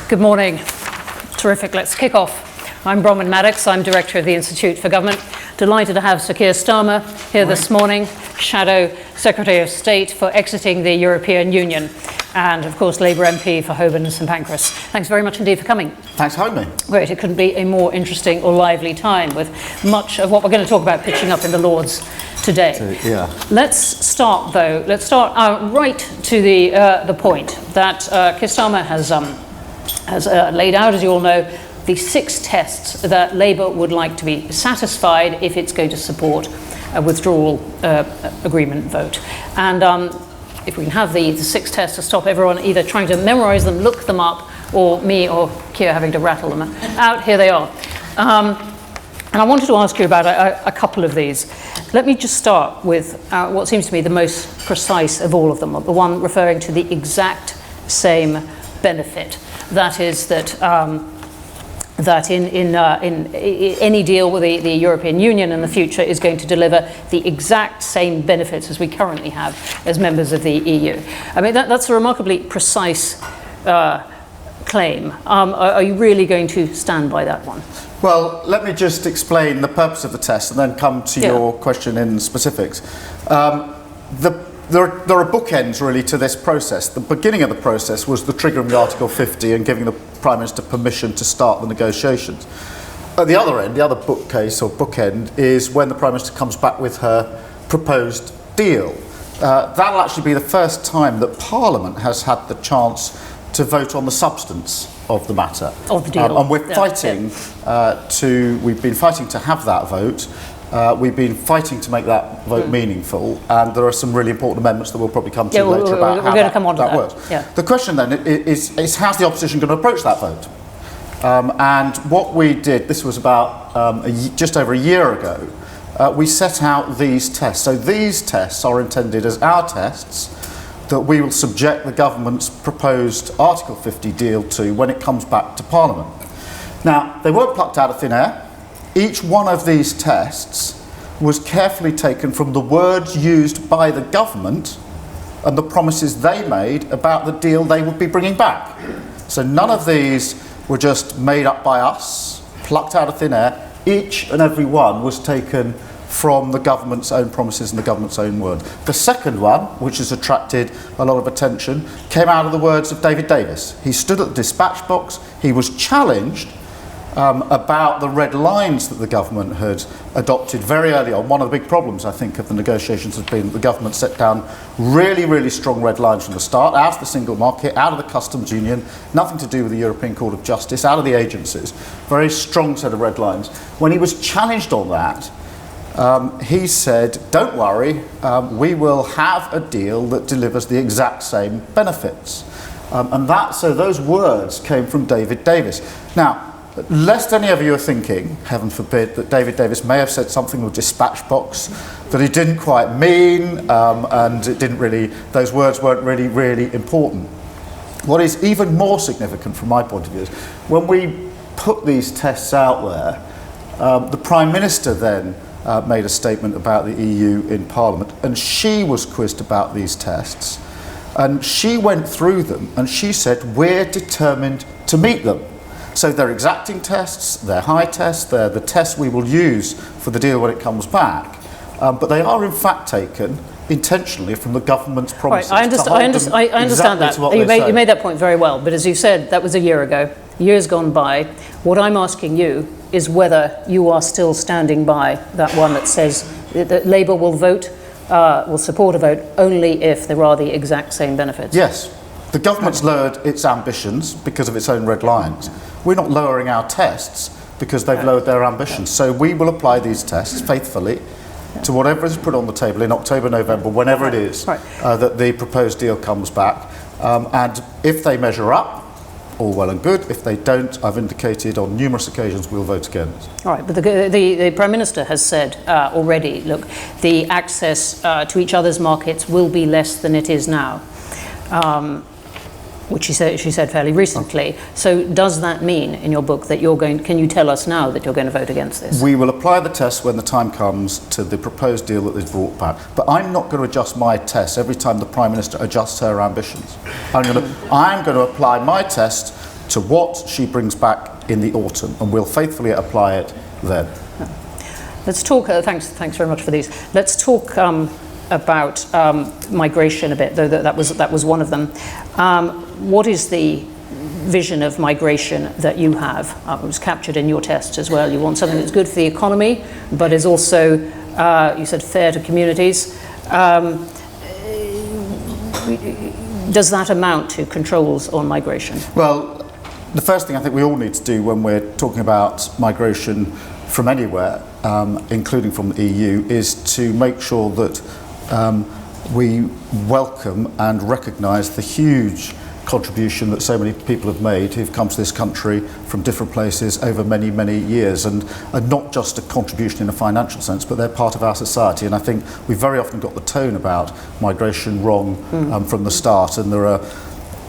Good morning. Terrific. Let's kick off. I'm Bronwen Maddox. I'm Director of the Institute for Government. Delighted to have Sir Keir Starmer here this morning, Shadow Secretary of State for exiting the European Union, and of course Labour MP for Holborn and St Pancras. Thanks very much indeed for coming. Thanks for having me. Great. It couldn't be a more interesting or lively time, with much of what we're going to talk about pitching up in the Lords today. Let's start though. Let's start right to the point that Keir Starmer has laid out, as you all know, the 6 tests that Labour would like to be satisfied if it's going to support a withdrawal agreement vote. And if we can have the 6 tests to stop everyone either trying to memorise them, look them up, or me or Keir having to rattle them out, here they are. And I wanted to ask you about a couple of these. Let me just start with what seems to me the most precise of all of them, the one referring to the exact same benefit. That is that in any deal with the European Union in the future is going to deliver the exact same benefits as we currently have as members of the EU. I mean, that's a remarkably precise claim. Are you really going to stand by that one? Well, let me just explain the purpose of the test and then come to your question in specifics. There are bookends really to this process. The beginning of the process was the triggering of Article 50 and giving the Prime Minister permission to start the negotiations. At the other end, the other bookcase or bookend is when the Prime Minister comes back with her proposed deal. That'll actually be the first time that Parliament has had the chance to vote on the substance of the matter. Of the deal. And we're fighting we've been fighting to have that vote. We've been fighting to make that vote meaningful, and there are some really important amendments that we'll probably come to later about how that works. Yeah. The question then is how's the opposition going to approach that vote? And what we did, this was about just over a year ago, we set out these tests. So these tests are intended as our tests that we will subject the government's proposed Article 50 deal to when it comes back to Parliament. Now, they weren't plucked out of thin air. Each one of these tests was carefully taken from the words used by the government and the promises they made about the deal they would be bringing back. So none of these were just made up by us, plucked out of thin air. Each and every one was taken from the government's own promises and the government's own word. The second one, which has attracted a lot of attention, came out of the words of David Davis. He stood at the dispatch box. He was challenged about the red lines that the government had adopted very early on. One of the big problems, I think, of the negotiations has been that the government set down really, really strong red lines from the start, out of the single market, out of the customs union, nothing to do with the European Court of Justice, out of the agencies. Very strong set of red lines. When he was challenged on that, he said, don't worry, we will have a deal that delivers the exact same benefits. So those words came from David Davis. Now, lest any of you are thinking, heaven forbid, that David Davis may have said something with dispatch box that he didn't quite mean, and it didn't really, those words weren't really, really important. What is even more significant from my point of view is when we put these tests out there, the Prime Minister then made a statement about the EU in Parliament, and she was quizzed about these tests, and she went through them and she said, we're determined to meet them. So they're exacting tests, they're high tests, they're the tests we will use for the deal when it comes back. But they are in fact taken intentionally from the government's promises. Right, I understand that. You made that point very well, but as you said, that was a year ago. Years gone by. What I'm asking you is whether you are still standing by that one that says that Labour will support a vote only if there are the exact same benefits. Yes. The government's lowered its ambitions because of its own red lines. We're not lowering our tests because they've lowered their ambitions. So we will apply these tests faithfully to whatever is put on the table in October, November, whenever it is that the proposed deal comes back. And if they measure up, all well and good. If they don't, I've indicated on numerous occasions we'll vote against. All right, but the Prime Minister has said already, look, the access to each other's markets will be less than it is now. Which she said fairly recently. So does that mean, in your book, that can you tell us now that you're going to vote against this? We will apply the test when the time comes to the proposed deal that is brought back. But I'm not going to adjust my tests every time the Prime Minister adjusts her ambitions. I'm going to apply my test to what she brings back in the autumn, and we'll faithfully apply it then. Let's talk, thanks very much for these. Let's talk about migration a bit, though that was one of them. What is the vision of migration that you have? It was captured in your tests as well. You want something that's good for the economy, but is also, you said, fair to communities. Does that amount to controls on migration? Well, the first thing I think we all need to do when we're talking about migration from anywhere, including from the EU, is to make sure that we welcome and recognise the huge contribution that so many people have made who've come to this country from different places over many, many years, and not just a contribution in a financial sense, but they're part of our society. And I think we've very often got the tone about migration wrong from the start, and there are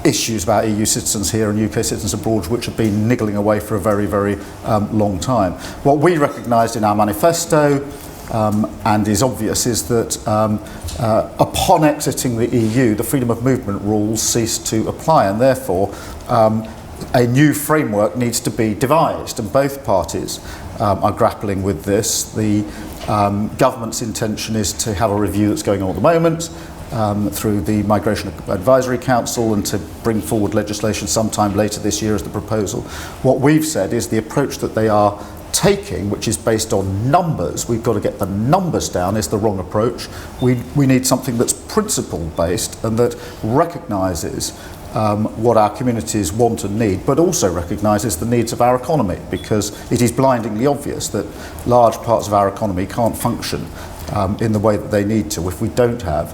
issues about EU citizens here and UK citizens abroad which have been niggling away for a very, very long time. What we recognised in our manifesto and is obvious is that upon exiting the EU, the freedom of movement rules cease to apply, and therefore a new framework needs to be devised, and both parties are grappling with this. The government's intention is to have a review that's going on at the moment through the Migration Advisory Council, and to bring forward legislation sometime later this year as the proposal. What we've said is the approach that they are taking, which is based on numbers, we've got to get the numbers down, is the wrong approach. We need something that's principle based and that recognises what our communities want and need, but also recognises the needs of our economy, because it is blindingly obvious that large parts of our economy can't function in the way that they need to if we don't have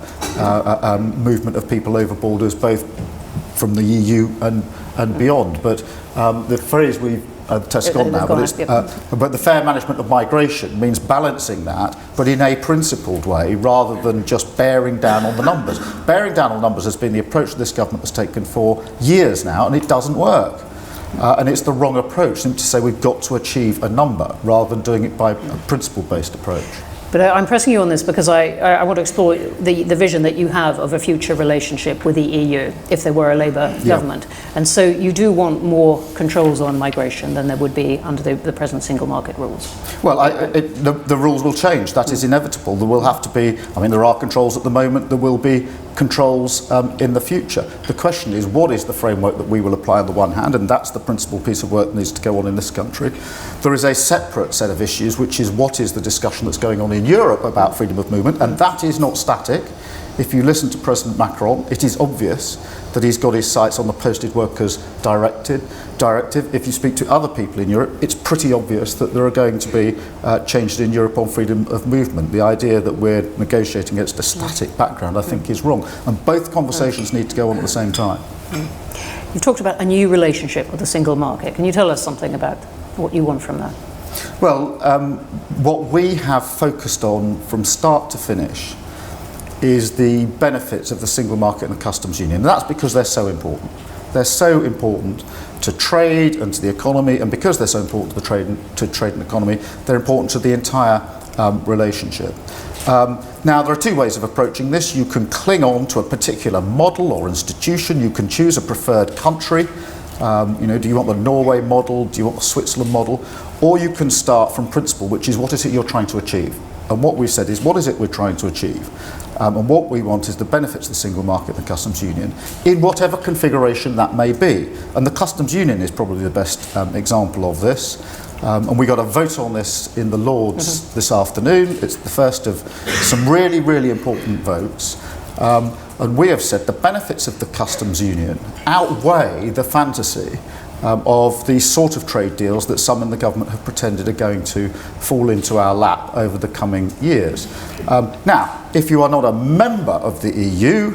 movement of people over borders, both from the EU and beyond. But the phrase test gone now, but the fair management of migration means balancing that, but in a principled way, rather than just bearing down on the numbers. Bearing down on numbers has been the approach that this government has taken for years now, and it doesn't work. And it's the wrong approach, simply to say we've got to achieve a number, rather than doing it by a principle-based approach. But I'm pressing you on this because I want to explore the vision that you have of a future relationship with the EU if there were a Labour government. And so you do want more controls on migration than there would be under the present single market rules. Well, the rules will change. That is inevitable. There will have to be, there are controls at the moment, there will be controls in the future. The question is, what is the framework that we will apply on the one hand, and that's the principal piece of work that needs to go on in this country. There is a separate set of issues, which is what is the discussion that's going on in Europe about freedom of movement, and that is not static. If you listen to President Macron, it is obvious that he's got his sights on the Posted Workers Directive. If you speak to other people in Europe, it's pretty obvious that there are going to be changes in Europe on freedom of movement. The idea that we're negotiating against a static background, I think, is wrong. And both conversations need to go on at the same time. You've talked about a new relationship with the single market. Can you tell us something about what you want from that? Well, what we have focused on from start to finish is the benefits of the single market and the customs union. And that's because they're so important. They're so important to trade and to the economy, and because they're so important to the trade and economy, they're important to the entire relationship. Now, there are two ways of approaching this. You can cling on to a particular model or institution. You can choose a preferred country. Do you want the Norway model? Do you want the Switzerland model? Or you can start from principle, which is what is it you're trying to achieve? And what we've said is, what is it we're trying to achieve? And what we want is the benefits of the single market and the customs union, in whatever configuration that may be. And the customs union is probably the best example of this. And we got a vote on this in the Lords this afternoon. It's the first of some really, really important votes. And we have said the benefits of the customs union outweigh the fantasy of the sort of trade deals that some in the government have pretended are going to fall into our lap over the coming years. Now, if you are not a member of the EU,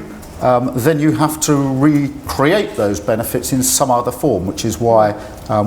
then you have to recreate those benefits in some other form, which is why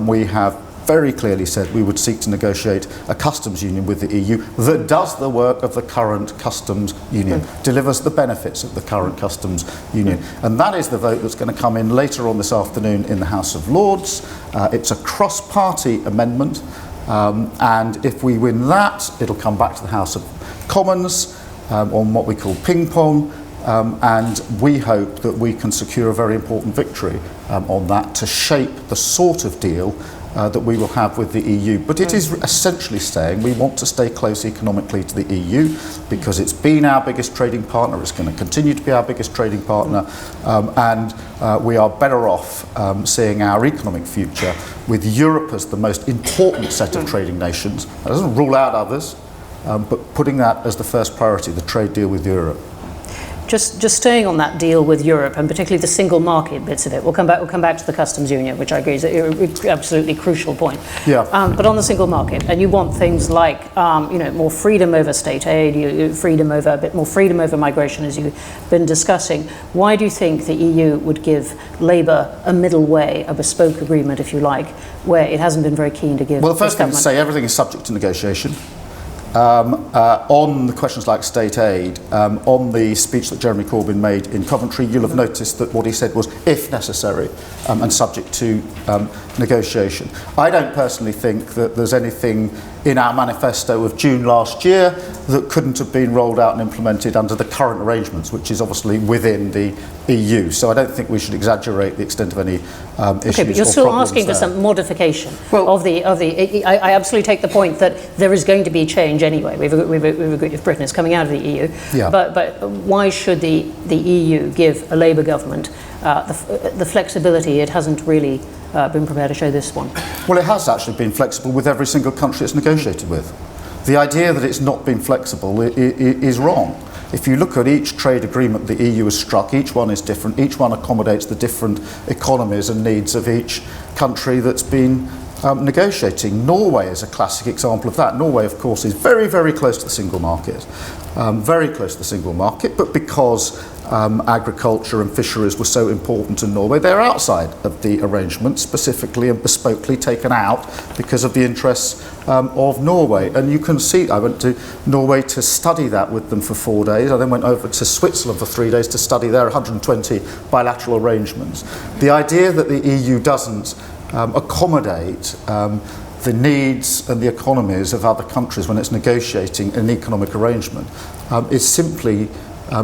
we have very clearly said we would seek to negotiate a customs union with the EU that does the work of the current customs union, delivers the benefits of the current customs union. And that is the vote that's going to come in later on this afternoon in the House of Lords. It's a cross-party amendment, and if we win that, it'll come back to the House of Commons on what we call ping-pong. and we hope that we can secure a very important victory on that to shape the sort of deal that we will have with the EU. But it is essentially saying we want to stay close economically to the EU because it's been our biggest trading partner, it's going to continue to be our biggest trading partner, and we are better off seeing our economic future with Europe as the most important set of trading nations. That doesn't rule out others, but putting that as the first priority, the trade deal with Europe. Just staying on that deal with Europe, and particularly the single market bits of it. We'll come back to the customs union, which I agree is an absolutely crucial point. Yeah. But on the single market, and you want things like more freedom over state aid, a bit more freedom over migration, as you've been discussing. Why do you think the EU would give Labour a middle way, a bespoke agreement, if you like, where it hasn't been very keen to give? Well, the first thing to say, everything is subject to negotiation. On the questions like state aid, on the speech that Jeremy Corbyn made in Coventry, you'll have noticed that what he said was, if necessary, and subject to negotiation. I don't personally think that there's anything in our manifesto of June last year that couldn't have been rolled out and implemented under the current arrangements, which is obviously within the EU. So I don't think we should exaggerate the extent of any issues. Okay, but you're still asking for some modification of the. I absolutely take the point that there is going to be change anyway. We've agreed if Britain is coming out of the EU. Yeah. But why should the EU give a Labour government the flexibility it hasn't really been prepared to show this one? Well, it has actually been flexible with every single country it's negotiated with. The idea that it's not been flexible is wrong. If you look at each trade agreement the EU has struck, each one is different, each one accommodates the different economies and needs of each country that's been negotiating. Norway is a classic example of that. Norway, of course, is very, very close to the single market. Very close to the single market, but because agriculture and fisheries were so important to Norway, they're outside of the arrangement, specifically and bespokely taken out because of the interests of Norway. And you can see, I went to Norway to study that with them for 4 days. I then went over to Switzerland for 3 days to study their 120 bilateral arrangements. The idea that the EU doesn't accommodate the needs and the economies of other countries when it's negotiating an economic arrangement is simply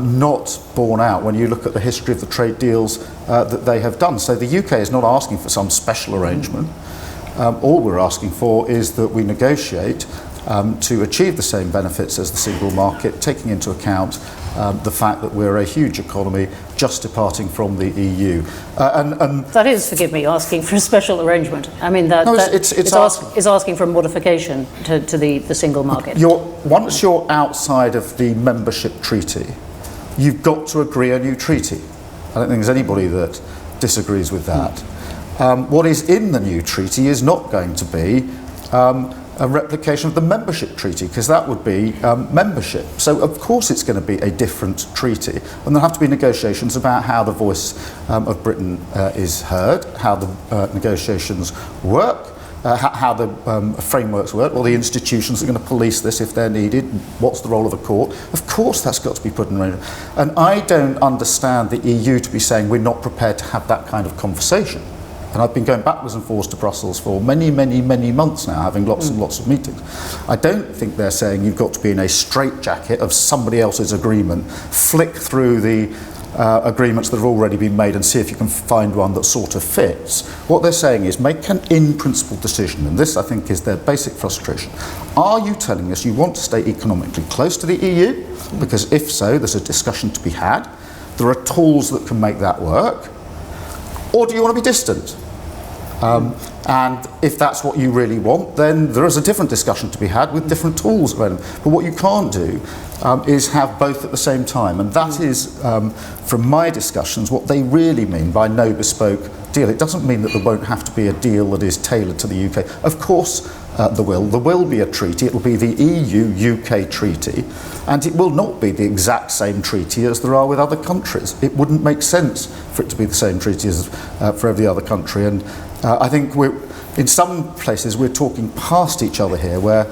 not borne out when you look at the history of the trade deals that they have done. So the UK is not asking for some special arrangement. All we're asking for is that we negotiate to achieve the same benefits as the single market, taking into account the fact that we're a huge economy just departing from the EU. And that is, forgive me, asking for a special arrangement. I mean, it's asking for a modification to the single market. Once you're outside of the membership treaty, you've got to agree a new treaty. I don't think there's anybody that disagrees with that. What is in the new treaty is not going to be a replication of the membership treaty, because that would be membership. So of course it's going to be a different treaty, and there'll have to be negotiations about how the voice of Britain is heard, how the negotiations work, how the frameworks work, or the institutions are going to police this if they're needed, what's the role of the court. Of course that's got to be put in arrangement. And I don't understand the EU to be saying we're not prepared to have that kind of conversation. And I've been going backwards and forwards to Brussels for many, many, many months now, having lots and lots of meetings. I don't think they're saying you've got to be in a straitjacket of somebody else's agreement, flick through the agreements that have already been made and see if you can find one that sort of fits. What they're saying is make an in-principle decision, and this, I think, is their basic frustration. Are you telling us you want to stay economically close to the EU? Because if so, there's a discussion to be had. There are tools that can make that work. Or do you want to be distant? And if that's what you really want, then there is a different discussion to be had with different tools around. But what you can't do is have both at the same time. And that is, from my discussions, what they really mean by no bespoke deal. It doesn't mean that there won't have to be a deal that is tailored to the UK. Of course there will. There will be a treaty. It will be the EU-UK treaty. And it will not be the exact same treaty as there are with other countries. It wouldn't make sense for it to be the same treaty as for every other country. And I think in some places we're talking past each other here, where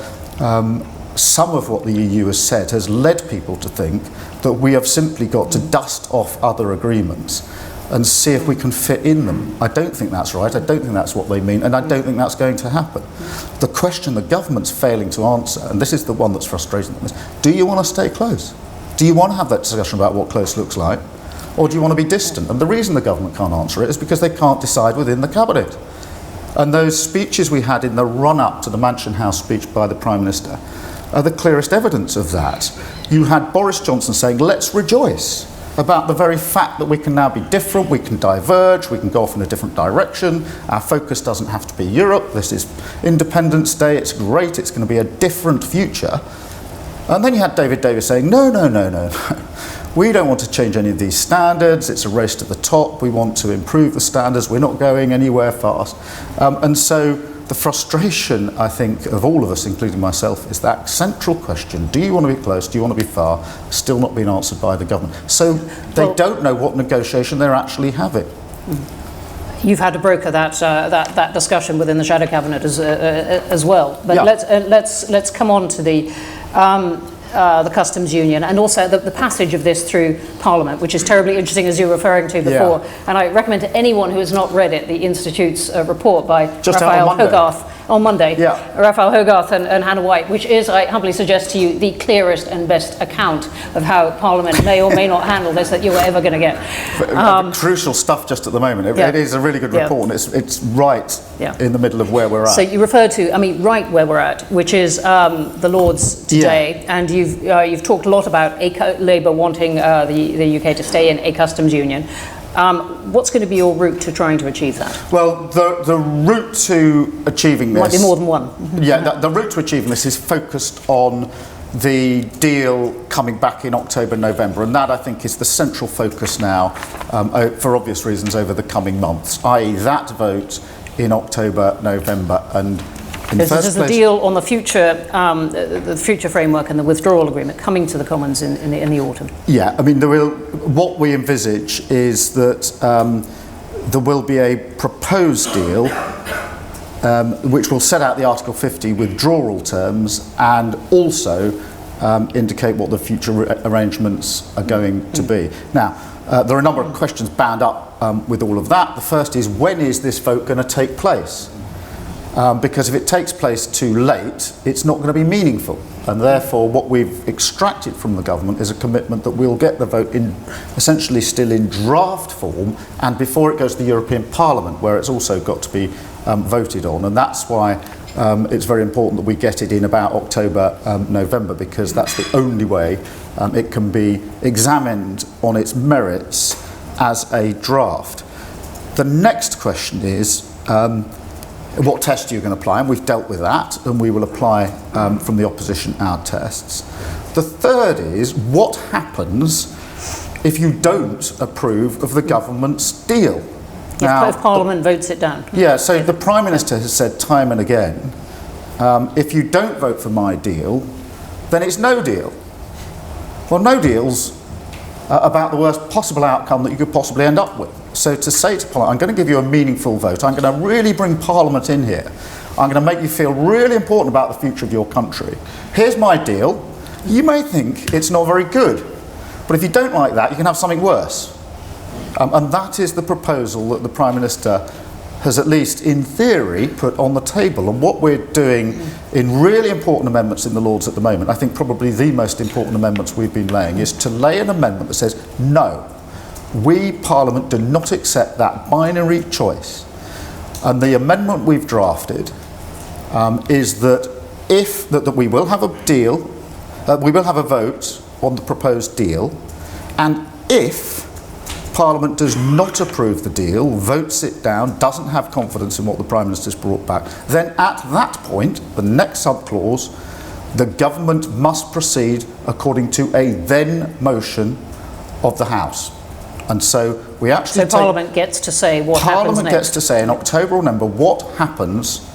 some of what the EU has said has led people to think that we have simply got to dust off other agreements and see if we can fit in them. I don't think that's right. I don't think that's what they mean, and I don't think that's going to happen. The question the government's failing to answer, and this is the one that's frustrating them, is do you want to stay close? Do you want to have that discussion about what close looks like? Or do you want to be distant? And the reason the government can't answer it is because they can't decide within the cabinet. And those speeches we had in the run-up to the Mansion House speech by the Prime Minister are the clearest evidence of that. You had Boris Johnson saying, let's rejoice about the very fact that we can now be different, we can diverge, we can go off in a different direction, our focus doesn't have to be Europe, this is Independence Day, it's great, it's going to be a different future. And then you had David Davis saying, no, we don't want to change any of these standards, it's a race to the top, we want to improve the standards, we're not going anywhere fast. And so the frustration, I think, of all of us, including myself, is that central question, do you want to be close, do you want to be far, still not being answered by the government. So they don't know what negotiation they're actually having. You've had to broker that discussion within the shadow cabinet as well. But let's come on to the customs union and also the passage of this through Parliament, which is terribly interesting, as you were referring to before. And I recommend to anyone who has not read it the Institute's report by Raphael Hogarth on Monday. Raphael Hogarth and Hannah White, which is, I humbly suggest to you, the clearest and best account of how Parliament may or may not handle this that you were ever going to get. Crucial stuff just at the moment. It is a really good report, and it's right in the middle of where we're at. So you referred to, right where we're at, which is the Lords today, and you've talked a lot about Labour wanting the UK to stay in a customs union. What's going to be your route to trying to achieve that? Well, the route to achieving this... Might be more than one. The route to achieving this is focused on the deal coming back in October, November, and that, I think, is the central focus now, for obvious reasons, over the coming months, i.e. that vote in October, November, and this is the deal on the future framework and the withdrawal agreement coming to the Commons in the autumn. Yeah, what we envisage is that there will be a proposed deal which will set out the Article 50 withdrawal terms and also indicate what the future arrangements are going to be. Now, there are a number of questions bound up with all of that. The first is, when is this vote going to take place? Because if it takes place too late, it's not going to be meaningful. And therefore, what we've extracted from the government is a commitment that we'll get the vote in, essentially still in draft form, and before it goes to the European Parliament, where it's also got to be voted on. And that's why it's very important that we get it in about October, November, because that's the only way it can be examined on its merits as a draft. The next question is, what test are you going to apply? And we've dealt with that, and we will apply from the opposition our tests. The third is, what happens if you don't approve of the government's deal? If Parliament votes it down. So the Prime Minister has said time and again, if you don't vote for my deal, then it's no deal. Well, no deal's about the worst possible outcome that you could possibly end up with. So to say to Parliament, I'm going to give you a meaningful vote, I'm going to really bring Parliament in here, I'm going to make you feel really important about the future of your country. Here's my deal. You may think it's not very good, but if you don't like that, you can have something worse. And that is the proposal that the Prime Minister has, at least in theory, put on the table. And what we're doing in really important amendments in the Lords at the moment, I think probably the most important amendments we've been laying, is to lay an amendment that says, no, we, Parliament, do not accept that binary choice. And the amendment we've drafted is that that we will have a deal, we will have a vote on the proposed deal, and if Parliament does not approve the deal, votes it down, doesn't have confidence in what the Prime Minister's brought back, then at that point, the next subclause, the government must proceed according to a then motion of the House. And so we actually Parliament gets to say what happens next. Parliament gets to say in October or November what happens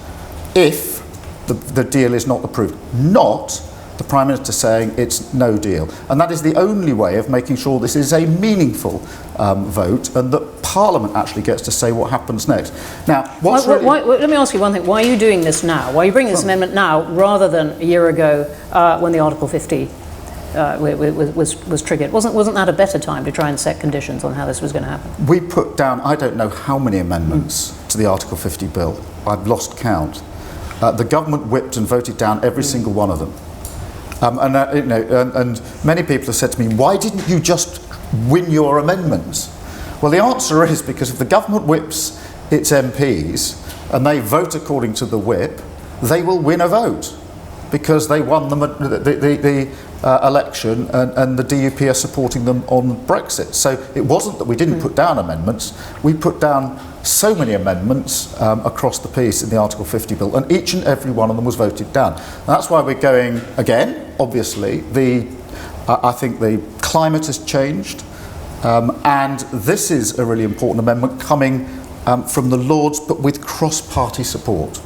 if the deal is not approved, not the Prime Minister saying it's no deal. And that is the only way of making sure this is a meaningful vote and that Parliament actually gets to say what happens next. Now, let me ask you one thing. Why are you doing this now? Why are you bringing this amendment now rather than a year ago when the Article 50 was triggered? Wasn't that a better time to try and set conditions on how this was going to happen? We put down, I don't know how many amendments to the Article 50 bill. I've lost count. The government whipped and voted down every single one of them. And many people have said to me, why didn't you just win your amendments? Well, the answer is because if the government whips its MPs and they vote according to the whip, they will win a vote because they won the election, and the DUP are supporting them on Brexit. So it wasn't that we didn't put down amendments, we put down so many amendments across the piece in the Article 50 bill, and each and every one of them was voted down. And that's why we're going, again, obviously, I think the climate has changed, and this is a really important amendment coming from the Lords, but with cross-party support.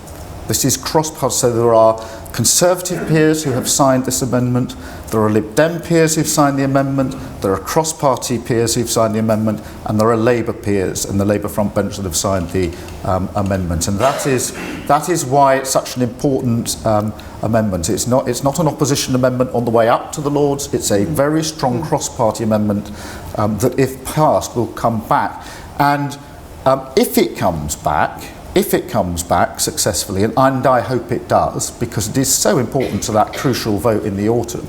This is cross-party, so there are Conservative peers who have signed this amendment, there are Lib Dem peers who've signed the amendment, there are cross-party peers who've signed the amendment, and there are Labour peers and the Labour front bench that have signed the amendment. And that is why it's such an important amendment. It's not an opposition amendment on the way up to the Lords, it's a very strong cross-party amendment that, if passed, will come back. And if it comes back successfully, and I hope it does, because it is so important to that crucial vote in the autumn,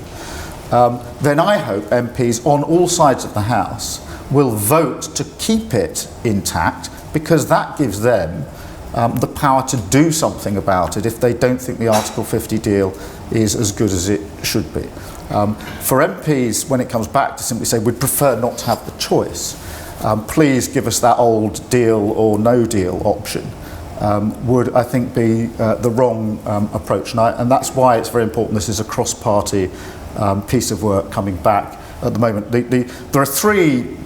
then I hope MPs on all sides of the House will vote to keep it intact, because that gives them the power to do something about it if they don't think the Article 50 deal is as good as it should be. For MPs, when it comes back, to simply say we'd prefer not to have the choice, please give us that old deal or no deal option, would, I think, be the wrong approach. And that's why it's very important this is a cross-party piece of work coming back at the moment. There are three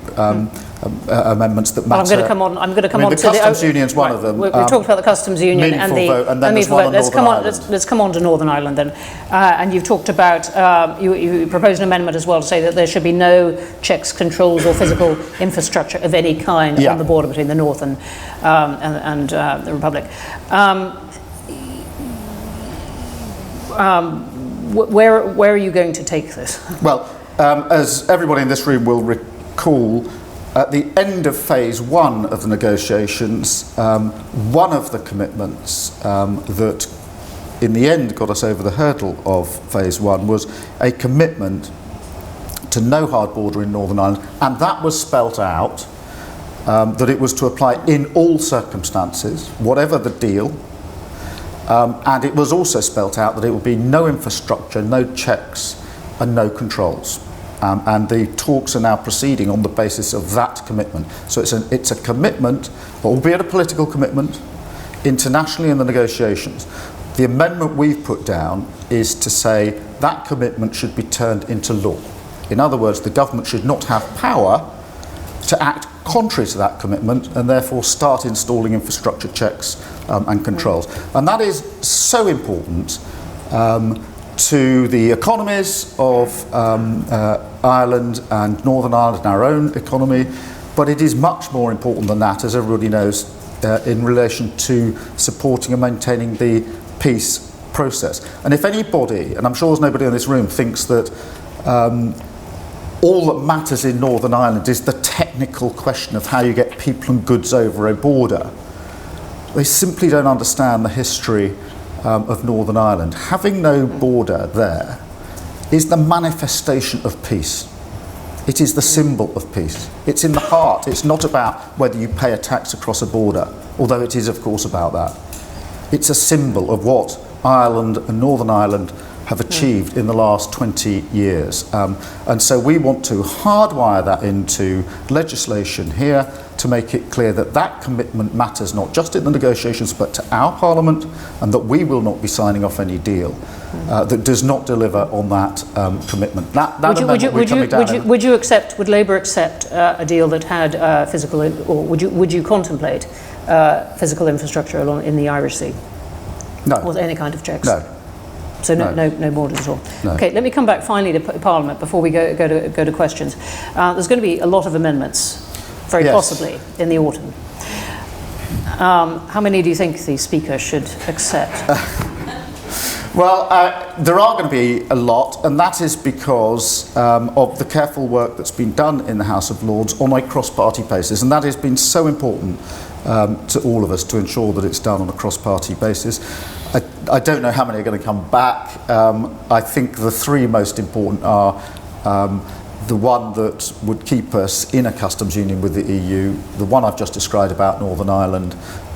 amendments that matter. Well, I'm going to come on the to Customs Union's one of them. We've talked about the Customs Union and the vote, and then there's one on Northern Ireland. Let's come on to Northern Ireland then. And you've talked about, you proposed an amendment as well to say that there should be no checks, controls or physical infrastructure of any kind on the border between the North and the Republic. Where are you going to take this? Well, as everybody in this room will recall, at the end of phase one of the negotiations, one of the commitments that in the end got us over the hurdle of phase one was a commitment to no hard border in Northern Ireland, and that was spelt out that it was to apply in all circumstances, whatever the deal, and it was also spelt out that it would be no infrastructure, no checks and no controls. And the talks are now proceeding on the basis of that commitment. So it's a commitment, albeit a political commitment, internationally in the negotiations. The amendment we've put down is to say that commitment should be turned into law. In other words, the government should not have power to act contrary to that commitment and therefore start installing infrastructure checks and controls. And that is so important to the economies of Ireland and Northern Ireland and our own economy, but it is much more important than that, as everybody knows, in relation to supporting and maintaining the peace process. And if anybody, and I'm sure there's nobody in this room, thinks that all that matters in Northern Ireland is the technical question of how you get people and goods over a border, they simply don't understand the history of Northern Ireland. Having no border there is the manifestation of peace. It is the symbol of peace. It's in the heart. It's not about whether you pay a tax across a border, although it is of course about that. It's a symbol of what Ireland and Northern Ireland have achieved in the last 20 years. And so we want to hardwire that into legislation here to make it clear that that commitment matters not just in the negotiations but to our Parliament, and that we will not be signing off any deal that does not deliver on that commitment. Would you accept, would Labour accept a deal that had physical, or would you contemplate physical infrastructure along in the Irish Sea? No. Or any kind of checks? No. So no borders at all. No. Okay, let me come back finally to Parliament before we go to questions. There's going to be a lot of amendments, very possibly, in the autumn. How many do you think the Speaker should accept? Well, there are going to be a lot, and that is because of the careful work that's been done in the House of Lords on a cross-party basis, and that has been so important to all of us to ensure that it's done on a cross-party basis. I don't know how many are going to come back. I think the three most important are the one that would keep us in a customs union with the EU, the one I've just described about Northern Ireland,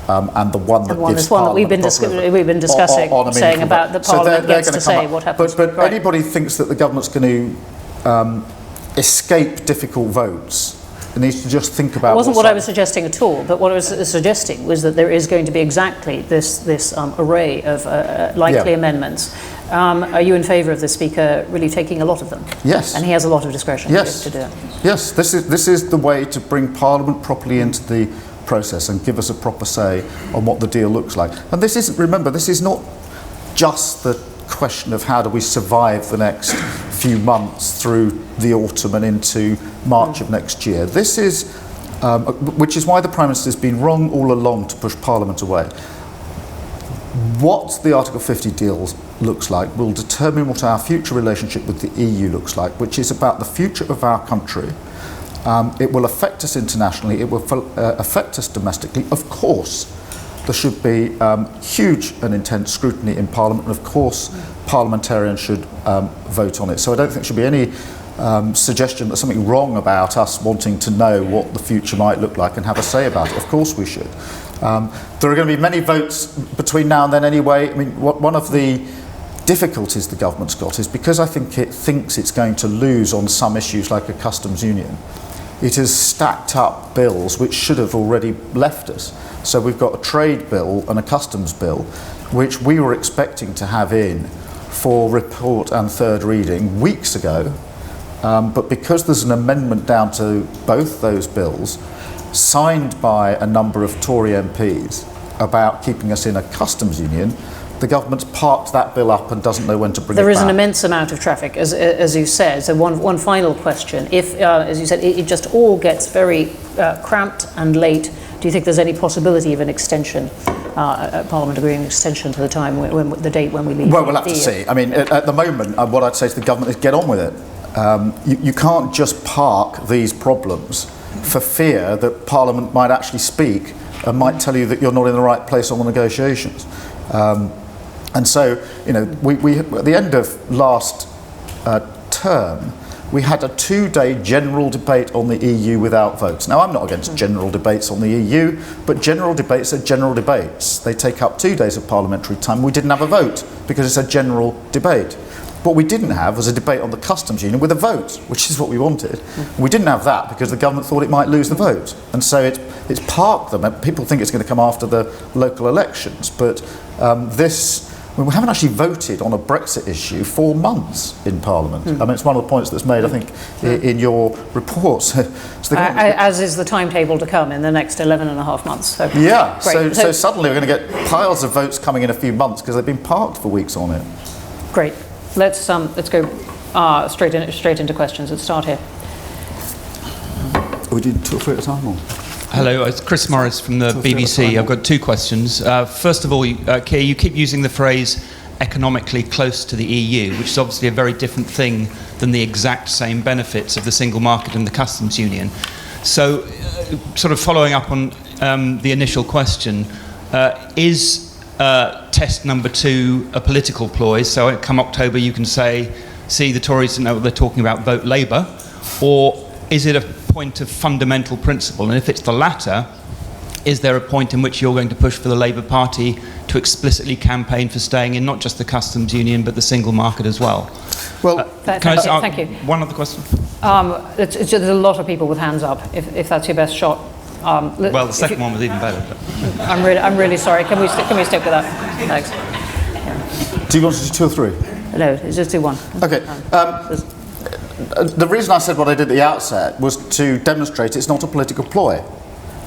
and the one that gives Parliament we've been discussing, saying about the Parliament gets to say what happens. But anybody thinks that the government's going to escape difficult votes, it needs to just think about. It wasn't what I was suggesting at all, but what I was suggesting was that there is going to be exactly this array of likely amendments. Are you in favour of the Speaker really taking a lot of them? Yes. And he has a lot of discretion to do it. Yes, this is the way to bring Parliament properly into the process and give us a proper say on what the deal looks like. And this is not just the question of how do we survive the next few months through the autumn and into March of next year. This is, which is why the Prime Minister has been wrong all along to push Parliament away. What the Article 50 deal looks like will determine what our future relationship with the EU looks like, which is about the future of our country. It will affect us internationally, it will affect us domestically. Of course, there should be huge and intense scrutiny in Parliament, and of course, parliamentarians should vote on it. So I don't think there should be any suggestion there's something wrong about us wanting to know what the future might look like and have a say about it. Of course we should. There are going to be many votes between now and then anyway. I mean, one of the difficulties the government's got is because I think it thinks it's going to lose on some issues like a customs union, it has stacked up bills which should have already left us. So we've got a trade bill and a customs bill, which we were expecting to have in for report and third reading weeks ago, but because there's an amendment down to both those bills, signed by a number of Tory MPs about keeping us in a customs union, the government's parked that bill up and doesn't know when to bring it back. There is an immense amount of traffic, as you said. So one final question. If, as you said, it just all gets very cramped and late, do you think there's any possibility of an extension, Parliament agreeing an extension to the time, when the date when we leave? Well, we'll have to see. I mean, at the moment, what I'd say to the government is get on with it. You can't just park these problems for fear that Parliament might actually speak and might tell you that you're not in the right place on the negotiations. And so, you know, we at the end of last term, we had a 2-day general debate on the EU without votes. Now, I'm not against general debates on the EU, but general debates are general debates. They take up 2 days of parliamentary time. We didn't have a vote because it's a general debate. What we didn't have was a debate on the customs union with a vote, which is what we wanted. We didn't have that because the government thought it might lose the vote. And so it's parked them. People think it's going to come after the local elections, but we haven't actually voted on a Brexit issue for months in Parliament. I mean, it's one of the points that's made, I think, in your report. So as is the timetable to come in the next 11 and a half months. So yeah, so suddenly we're going to get piles of votes coming in a few months because they've been parked for weeks on it. Great. Let's go straight into questions. Let's start here. We did 2 or 3 at a time, or? Hello, it's Chris Morris from the BBC. I've got 2 questions. First of all, Keir, you keep using the phrase economically close to the EU, which is obviously a very different thing than the exact same benefits of the single market and the customs union. So, sort of following up on the initial question, is test number 2 a political ploy? So come October you can see the Tories know what they're talking about, vote Labour, or is it a point of fundamental principle? And if it's the latter, is there a point in which you're going to push for the Labour Party to explicitly campaign for staying in not just the customs union but the single market as well? Well, thank you. One other question. There's a lot of people with hands up. If that's your best shot. Well, the second one was even better. But. I'm really sorry. Can we stick with that? Thanks. Do you want to do 2 or 3? No, it's just do 1. Okay. The reason I said what I did at the outset was to demonstrate it's not a political ploy.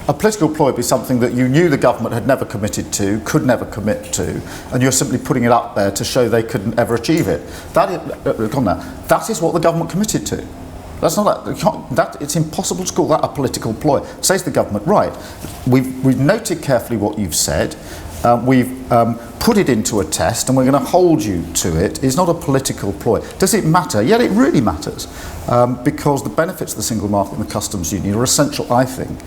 A political ploy would be something that you knew the government had never committed to, could never commit to, and you're simply putting it up there to show they couldn't ever achieve it. That is what the government committed to. That's not it's impossible to call that a political ploy. Says the government, right? We've noted carefully what you've said. We've put it into a test and we're going to hold you to it is not a political ploy. Does it matter? Yeah, it really matters, because the benefits of the single market and the customs union are essential, I think,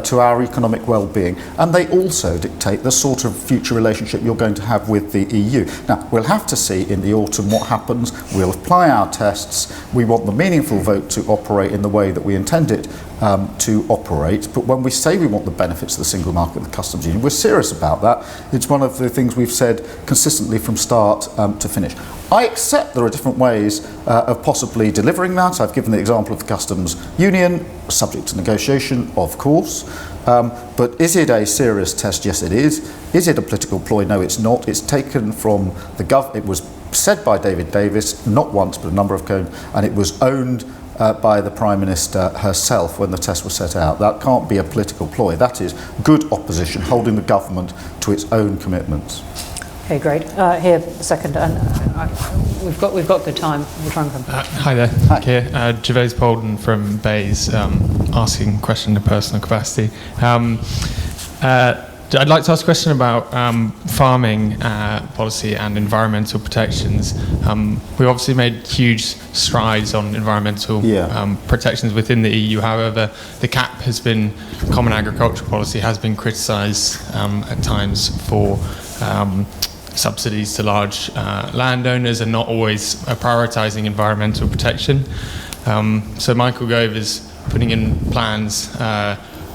to our economic well-being, and they also dictate the sort of future relationship you're going to have with the EU. Now, we'll have to see in the autumn what happens. We'll apply our tests. We want the meaningful vote to operate in the way that we intend it to operate, but when we say we want the benefits of the single market and the customs union, we're serious about that. It's one of the things we've said consistently from start to finish. I accept there are different ways of possibly delivering that. I've given the example of the customs union, subject to negotiation, of course. But is it a serious test? Yes, it is. Is it a political ploy? No, it's not. It's taken from the it was said by David Davis, not once, but a number of times, and it was owned by the Prime Minister herself when the test was set out. That can't be a political ploy. That is good opposition, holding the government to its own commitments. Okay, great. Here, second, and we've got good time. We'll try and come. Hi there. Hi. Keir. Gervais Bolden from Bays, asking a question in a personal capacity. I'd like to ask a question about farming policy and environmental protections. We've obviously made huge strides on environmental protections within the EU. However, the CAP Common Agricultural Policy has been criticised at times for subsidies to large landowners and not always prioritising environmental protection. So Michael Gove is putting in plans,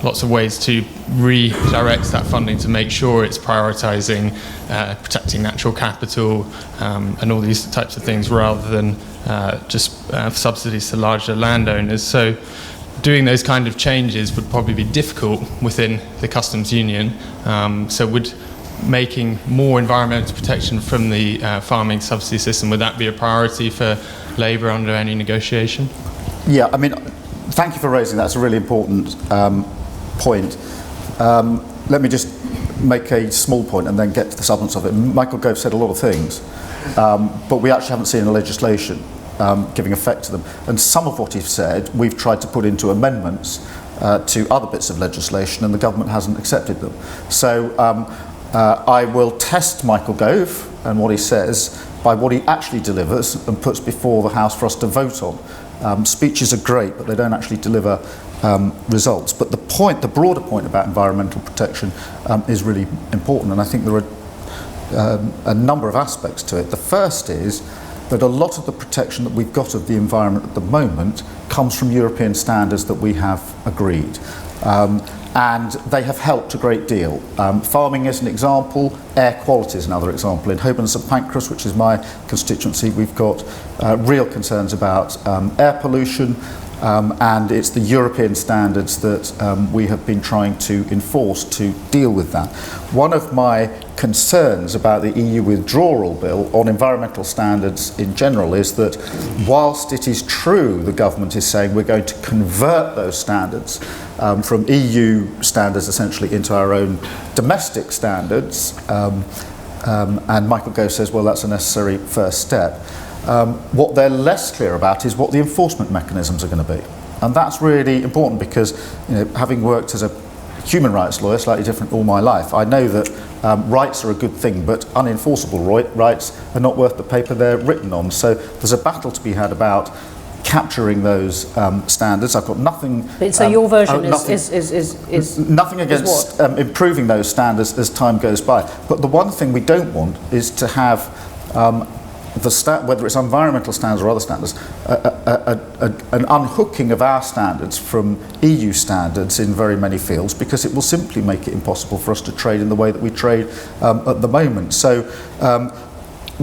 lots of ways to redirect that funding to make sure it's prioritising protecting natural capital and all these types of things rather than just subsidies to larger landowners. So doing those kind of changes would probably be difficult within the customs union. So would making more environmental protection from the farming subsidy system, would that be a priority for Labour under any negotiation? Yeah, I mean, thank you for raising that. It's a really important point. Let me just make a small point and then get to the substance of it. Michael Gove said a lot of things, but we actually haven't seen any legislation giving effect to them. And some of what he said, we've tried to put into amendments to other bits of legislation, and the government hasn't accepted them. So I will test Michael Gove and what he says by what he actually delivers and puts before the House for us to vote on. Speeches are great, but they don't actually deliver results. But the broader point about environmental protection is really important, and I think there are a number of aspects to it. The first is that a lot of the protection that we've got of the environment at the moment comes from European standards that we have agreed. And they have helped a great deal. Farming is an example, air quality is another example. In Holborn and St Pancras, which is my constituency, we've got real concerns about air pollution, and it's the European standards that we have been trying to enforce to deal with that. One of my concerns about the EU withdrawal bill on environmental standards in general is that whilst it is true the government is saying we're going to convert those standards from EU standards essentially into our own domestic standards, and Michael Gove says, well, that's a necessary first step. What they're less clear about is what the enforcement mechanisms are going to be. And that's really important because, having worked as a human rights lawyer, slightly different all my life, I know that rights are a good thing, but unenforceable rights are not worth the paper they're written on. So there's a battle to be had about capturing those standards. I've got nothing... So your version is nothing against improving those standards as time goes by. But the one thing we don't want is to have... whether it's environmental standards or other standards, an unhooking of our standards from EU standards in very many fields, because it will simply make it impossible for us to trade in the way that we trade at the moment. So,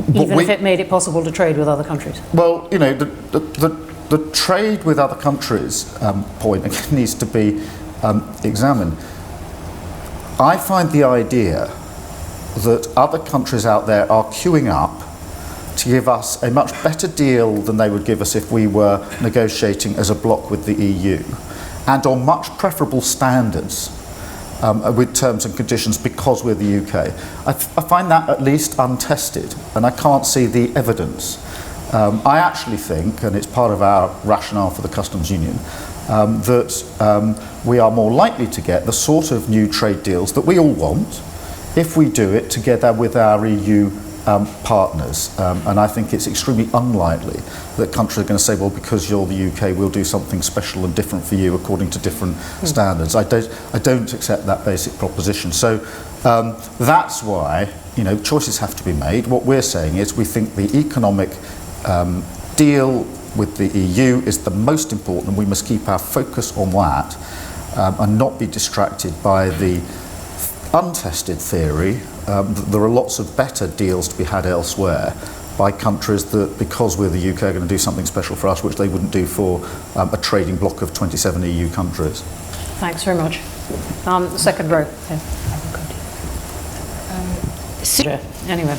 even if it made it possible to trade with other countries? Well, the trade with other countries point again needs to be examined. I find the idea that other countries out there are queuing up to give us a much better deal than they would give us if we were negotiating as a bloc with the EU, and on much preferable standards with terms and conditions because we're the UK. I find that at least untested, and I can't see the evidence. I actually think, and it's part of our rationale for the customs union, that we are more likely to get the sort of new trade deals that we all want if we do it together with our EU partners. And I think it's extremely unlikely that countries are going to say, well, because you're the UK, we'll do something special and different for you according to different standards. I don't accept that basic proposition. So that's why, choices have to be made. What we're saying is we think the economic deal with the EU is the most important, and we must keep our focus on that and not be distracted by the untested theory that there are lots of better deals to be had elsewhere by countries that, because we're the UK, are going to do something special for us which they wouldn't do for a trading bloc of 27 EU countries. Thanks very much. Second row. Anyway,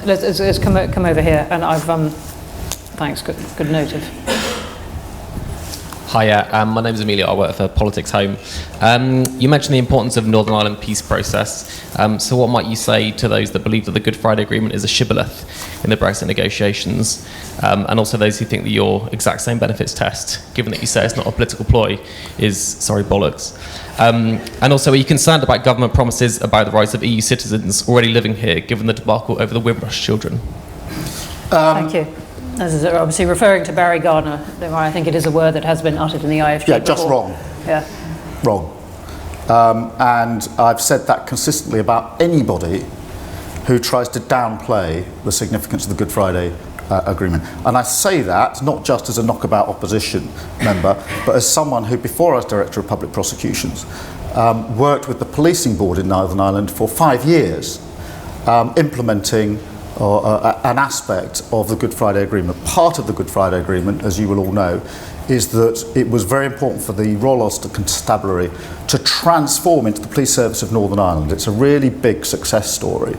let's come over here, and I've thanks. Good note of. Hi, my name is Amelia. I work for Politics Home. You mentioned the importance of Northern Ireland peace process. So what might you say to those that believe that the Good Friday Agreement is a shibboleth in the Brexit negotiations, and also those who think that your exact same benefits test, given that you say it's not a political ploy, is, bollocks? And also, are you concerned about government promises about the rights of EU citizens already living here, given the debacle over the Windrush children? Thank you. This is obviously referring to Barry Gardiner. I think it is a word that has been uttered in the IFG. Yeah, just wrong. Yeah. Wrong. And I've said that consistently about anybody who tries to downplay the significance of the Good Friday Agreement. And I say that not just as a knockabout opposition member, but as someone who, before I was Director of Public Prosecutions, worked with the Policing Board in Northern Ireland for 5 years, implementing an aspect of the Good Friday Agreement. Part of the Good Friday Agreement, as you will all know, is that it was very important for the Royal Ulster Constabulary to transform into the police service of Northern Ireland. It's a really big success story,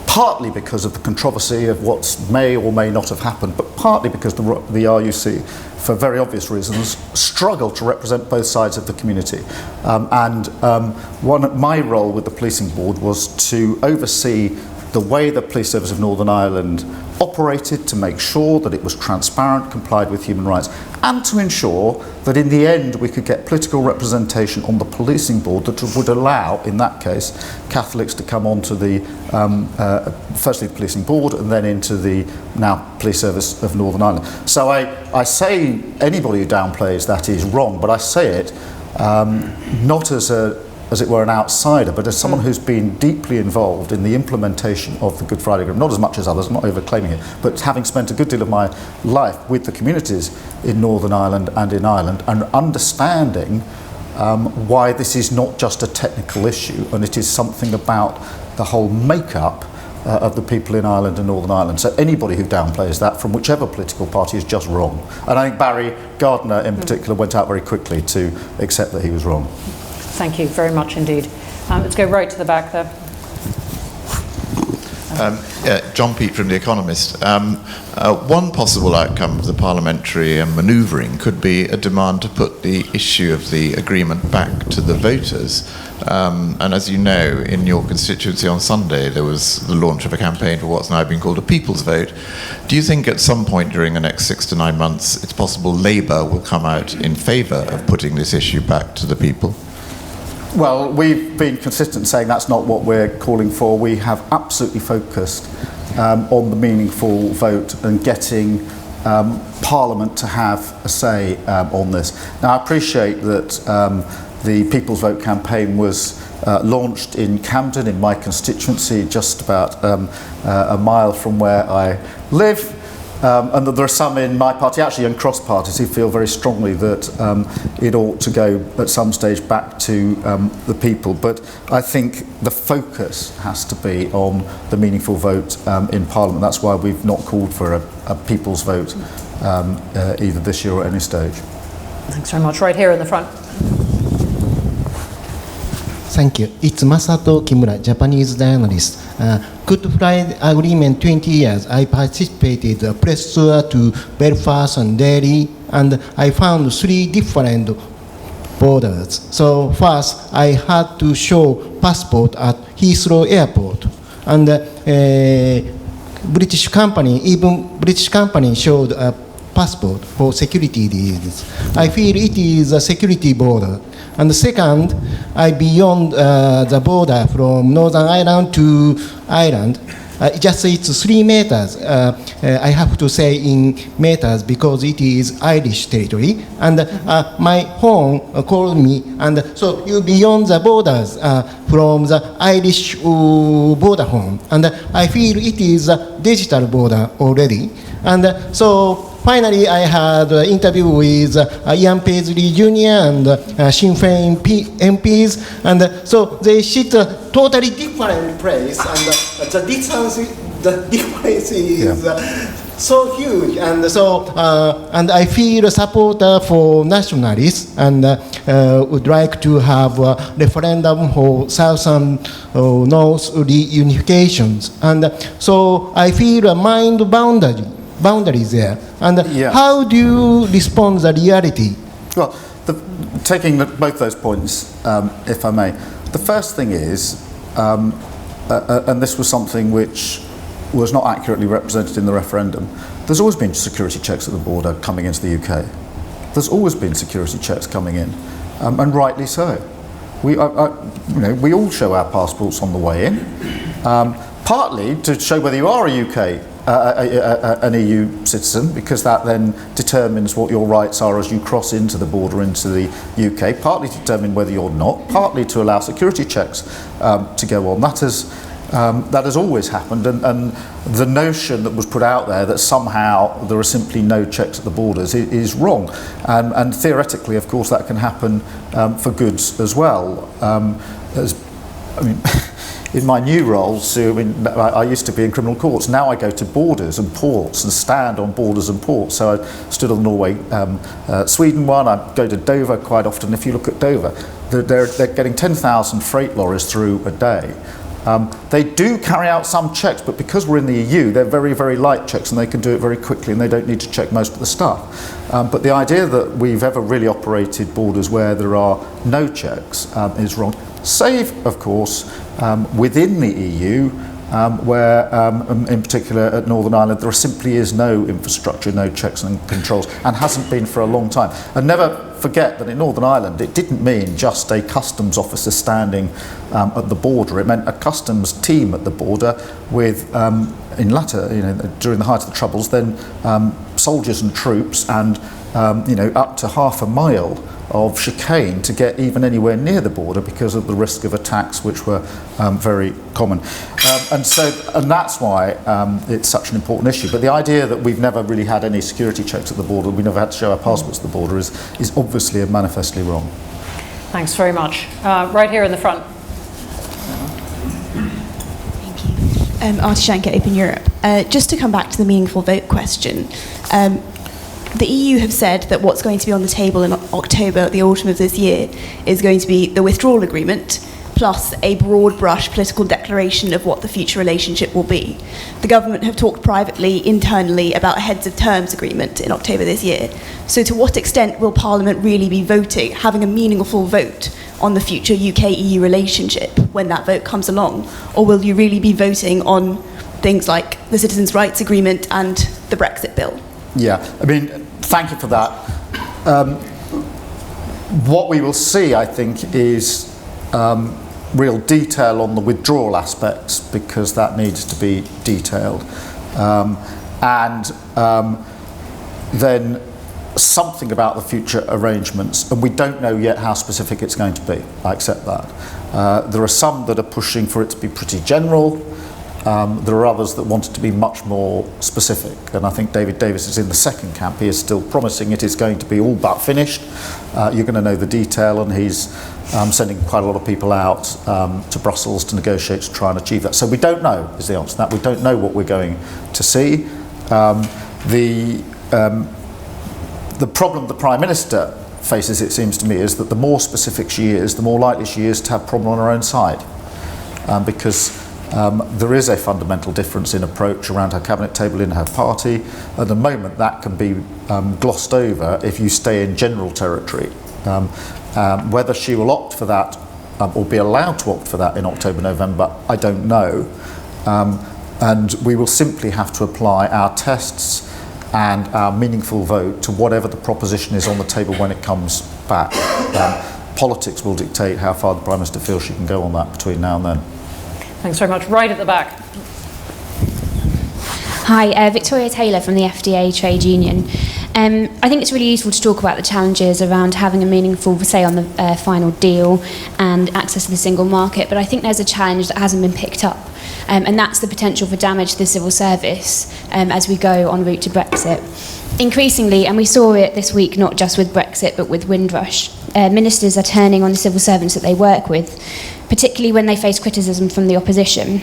partly because of the controversy of what may or may not have happened, but partly because the RUC, for very obvious reasons, struggled to represent both sides of the community. My role with the Policing Board was to oversee the way the Police Service of Northern Ireland operated, to make sure that it was transparent, complied with human rights, and to ensure that in the end we could get political representation on the Policing Board that would allow, in that case, Catholics to come onto the, firstly the Policing Board and then into the now Police Service of Northern Ireland. So I say anybody who downplays that is wrong, but I say it not as it were, an outsider, but as someone who's been deeply involved in the implementation of the Good Friday Agreement, not as much as others, I'm not overclaiming it, but having spent a good deal of my life with the communities in Northern Ireland and in Ireland, and understanding why this is not just a technical issue, and it is something about the whole makeup of the people in Ireland and Northern Ireland. So anybody who downplays that, from whichever political party, is just wrong. And I think Barry Gardiner in particular went out very quickly to accept that he was wrong. Thank you very much indeed. Let's go right to the back there. John Peet from The Economist. One possible outcome of the parliamentary manoeuvring could be a demand to put the issue of the agreement back to the voters. And as you know, in your constituency on Sunday, there was the launch of a campaign for what's now been called a people's vote. Do you think at some point during the next 6 to 9 months, it's possible Labour will come out in favour of putting this issue back to the people? Well, we've been consistent saying that's not what we're calling for. We have absolutely focused on the meaningful vote and getting Parliament to have a say on this. Now, I appreciate that the People's Vote campaign was launched in Camden, in my constituency, just about a mile from where I live. And that there are some in my party, actually and cross parties, who feel very strongly that it ought to go at some stage back to the people. But I think the focus has to be on the meaningful vote in Parliament. That's why we've not called for a people's vote either this year or at any stage. Thanks very much. Right here in the front. Thank you. It's Masato Kimura, Japanese journalist. Good Friday Agreement 20 years. I participated in a press tour to Belfast and Delhi, and I found 3 different borders. So first, I had to show passport at Heathrow Airport, and British company showed a passport for security reasons. I feel it is a security border. And the second, I beyond the border from Northern Ireland to Ireland. Just it's 3 meters. I have to say in meters because it is Irish territory. And my home called me, and so you beyond the borders from the Irish border home. And I feel it is a digital border already. And so finally, I had an interview with Ian Paisley Jr. and Sinn Féin MPs, and so they sit a totally different place, and the difference is so huge, and so and I feel a supporter for nationalists, and would like to have a referendum for South and North reunifications, and so I feel a mind boundaries there. And how do you respond to the reality? Well, taking both those points, if I may, the first thing is, and this was something which was not accurately represented in the referendum, there's always been security checks at the border coming into the UK. There's always been security checks coming in, and rightly so. We all show our passports on the way in, partly to show whether you are a an EU citizen, because that then determines what your rights are as you cross into the border into the UK, partly to determine whether you're not, partly to allow security checks to go on. That has always happened, and the notion that was put out there that somehow there are simply no checks at the borders is wrong. And theoretically, of course, that can happen for goods as well. In my new role, I used to be in criminal courts. Now I go to borders and ports and stand on borders and ports. So I stood on the Norway-Sweden one. I go to Dover quite often. If you look at Dover, they're getting 10,000 freight lorries through a day. They do carry out some checks, but because we're in the EU, they're very, very light checks, and they can do it very quickly, and they don't need to check most of the stuff. But the idea that we've ever really operated borders where there are no checks is wrong. Save, of course, within the EU, where, in particular at Northern Ireland, there simply is no infrastructure, no checks and controls, and hasn't been for a long time. And never forget that in Northern Ireland, it didn't mean just a customs officer standing at the border. It meant a customs team at the border with, during the height of the Troubles, then soldiers and troops, and up to half a mile of chicane to get even anywhere near the border because of the risk of attacks, which were very common. And that's why it's such an important issue. But the idea that we've never really had any security checks at the border, we never had to show our passports at the border, is obviously and manifestly wrong. Thanks very much. Right here in the front. Thank you. Artie Shanker, Open Europe. Just to come back to the meaningful vote question, the EU have said that what's going to be on the table in October, the autumn of this year, is going to be the withdrawal agreement plus a broad brush political declaration of what the future relationship will be. The government have talked privately, internally, about a heads of terms agreement in October this year. So to what extent will Parliament really be voting, having a meaningful vote on the future UK-EU relationship when that vote comes along? Or will you really be voting on things like the Citizens' Rights Agreement and the Brexit bill? Yeah, thank you for that. What we will see, I think, is real detail on the withdrawal aspects, because that needs to be detailed. Then something about the future arrangements, and we don't know yet how specific it's going to be. I accept that. There are some that are pushing for it to be pretty general. There are others that want it to be much more specific, and I think David Davis is in the second camp. He is still promising it is going to be all but finished. You're going to know the detail, and he's sending quite a lot of people out to Brussels to negotiate to try and achieve that. So we don't know, is the answer to that. We don't know what we're going to see. The problem the Prime Minister faces, it seems to me, is that the more specific she is, the more likely she is to have a problem on her own side, because there is a fundamental difference in approach around her cabinet table in her party. At the moment, that can be glossed over if you stay in general territory. Whether she will opt for that or be allowed to opt for that in October, November, I don't know. And we will simply have to apply our tests and our meaningful vote to whatever the proposition is on the table when it comes back. politics will dictate how far the Prime Minister feels she can go on that between now and then. Thanks very much. Right at the back. Hi, Victoria Taylor from the FDA Trade Union. I think it's really useful to talk about the challenges around having a meaningful say on the final deal and access to the single market, but I think there's a challenge that hasn't been picked up, and that's the potential for damage to the civil service as we go en route to Brexit. Increasingly, and we saw it this week not just with Brexit but with Windrush, ministers are turning on the civil servants that they work with, particularly when they face criticism from the opposition.